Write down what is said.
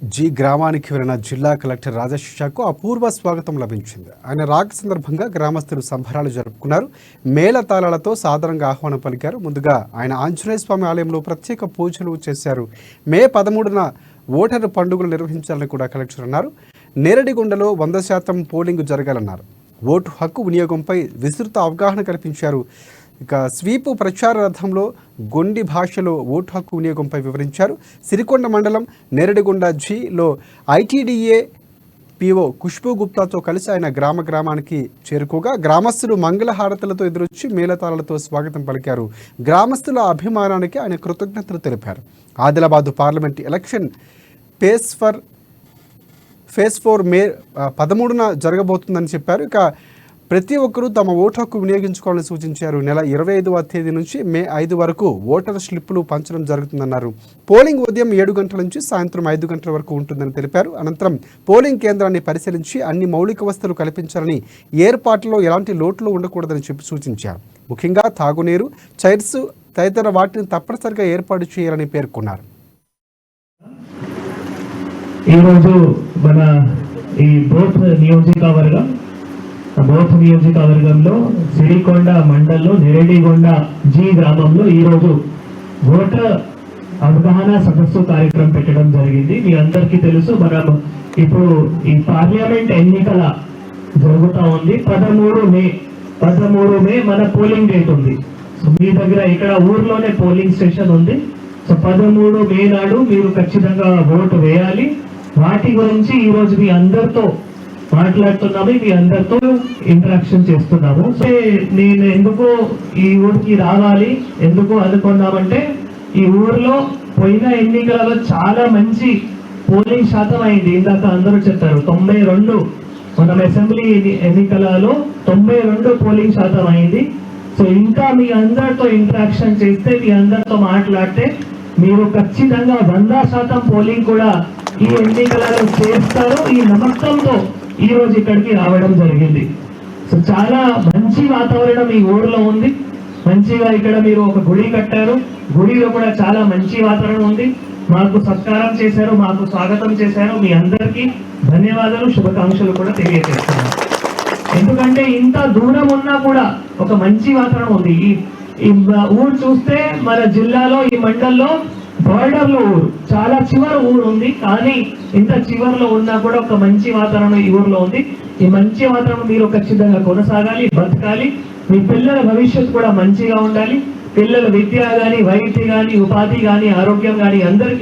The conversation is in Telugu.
జీ గ్రామానికి వెళ్లిన జిల్లా కలెక్టర్ రాజశేషకు అపూర్వ స్వాగతం లభించింది. ఆయన రాక సందర్భంగా గ్రామస్తులు సంబరాలు జరుపుకున్నారు. మేళతాళాలతో సాదరంగా ఆహ్వానం పలికారు. ముందుగా ఆయన ఆంజనేయ స్వామి ఆలయంలో ప్రత్యేక పూజలు చేశారు. మే 13న ఓటరు పండుగలు నిర్వహించాలని కూడా కలెక్టర్ అన్నారు. నేరడిగొండలో 100% పోలింగ్ జరగాలన్నారు. ఓటు హక్కు వినియోగంపై విస్తృత అవగాహన కల్పించారు. ఇక స్వీపు ప్రచార రథంలో గొండి భాషలో ఓటు హక్కు వినియోగంపై వివరించారు. సిరికొండ మండలం నేరడిగొండ జిలో ఐటీడీఏ పిఓ ఖుష్బూ గుప్తాతో కలిసి ఆయన గ్రామానికి చేరుకోగా గ్రామస్తులు మంగళహారతులతో ఎదురొచ్చి మేళతాళాలతో స్వాగతం పలికారు. గ్రామస్తుల అభిమానానికి ఆయన కృతజ్ఞతలు తెలిపారు. ఆదిలాబాద్ పార్లమెంట్ ఎలక్షన్ ఫేజ్ 4 మే 13న జరగబోతుందని చెప్పారు. ఇక ప్రతి ఒక్కరూ తమ ఓటు హక్కు వినియోగించుకోవాలని సూచించారు. నెల 25వ తేదీ నుంచి మే 5 వరకు ఓటర్ స్లిప్పులు పంచడం జరుగుతుందన్నారు. పోలింగ్ ఉదయం 7 గంటల నుంచి సాయంత్రం 5 గంటల వరకు ఉంటుందని తెలిపారు. అనంతరం పోలింగ్ కేంద్రాన్ని పరిశీలించి అన్ని మౌలిక వసతులు కల్పించాలని, ఏర్పాట్లలో ఎలాంటి లోట్లు ఉండకూడదని చెప్పి సూచించారు. ముఖ్యంగా తాగునీరు, చైర్స్ తదితర వాటిని తప్పనిసరిగా ఏర్పాటు చేయాలని పేర్కొన్నారు. ఈరోజు మన ఈ బోత్ నియోజకవర్గంలో సిరికొండ మండలంలో నెరడిగొండ జీ గ్రామంలో ఈరోజు ఓటర్ అవగాహన సదస్సు కార్యక్రమం పెట్టడం జరిగింది. మీ అందరికీ తెలుసు, మనం ఇప్పుడు ఈ పార్లమెంట్ ఎన్నికల జరుగుతూ ఉంది. 13 మే మన పోలింగ్ డేట్ ఉంది. సో మీ దగ్గర ఇక్కడ ఊర్లోనే పోలింగ్ స్టేషన్ ఉంది. సో 13 మే నాడు మీరు ఖచ్చితంగా ఓటు వేయాలి. వాటి గురించి ఈరోజు మీ అందరితో మాట్లాడుతున్నాము, మీ అందరితో ఇంటరాక్షన్ చేస్తున్నాము. సో నేను ఎందుకు ఈ ఊరికి రావాలి, ఎందుకు అనుకున్నామంటే ఈ ఊర్లో పోయిన ఎన్నికలలో చాలా మంచి పోలింగ్ శాతం అయింది. ఇందాక అందరూ చెప్పారు 92, మనం అసెంబ్లీ ఎన్నికలలో 92 పోలింగ్ శాతం అయింది. సో ఇంకా మీ అందరితో ఇంటరాక్షన్ చేస్తే, మీ అందరితో మాట్లాడితే మీరు ఖచ్చితంగా 100% పోలింగ్ కూడా ఈ ఎన్నికలలో చేస్తారు. ఈ నమ్మకంతో ఈ రోజు ఇక్కడికి రావడం జరిగింది. సో చాలా మంచి వాతావరణం ఈ ఊర్లో ఉంది. మంచిగా ఇక్కడ మీరు ఒక గుడి కట్టారు. గుడిలో కూడా చాలా మంచి వాతావరణం ఉంది. మాకు సత్కారం చేశారు, మాకు స్వాగతం చేశారు. మీ అందరికీ ధన్యవాదాలు, శుభాకాంక్షలు కూడా తెలియజేస్తున్నాను. ఎందుకంటే ఇంత దూరం ఉన్నా కూడా ఒక మంచి వాతావరణం ఉంది. ఈ ఊరు చూస్తే మన జిల్లాలో ఈ మండల్లో బార్డర్ లో ఊరు, చాలా చివరి ఊరు ఉంది. కానీ ఇంత చివరిలో ఉన్నా కూడా ఒక మంచి వాతావరణం ఈ ఊర్లో ఉంది. ఈ మంచి వాతావరణం మీరు ఖచ్చితంగా కొనసాగాలి, బతకాలి. మీ పిల్లల భవిష్యత్తు కూడా మంచిగా ఉండాలి. పిల్లల విద్య కానీ, వైద్య కానీ, ఉపాధి కానీ, ఆరోగ్యం కానీ అందరికీ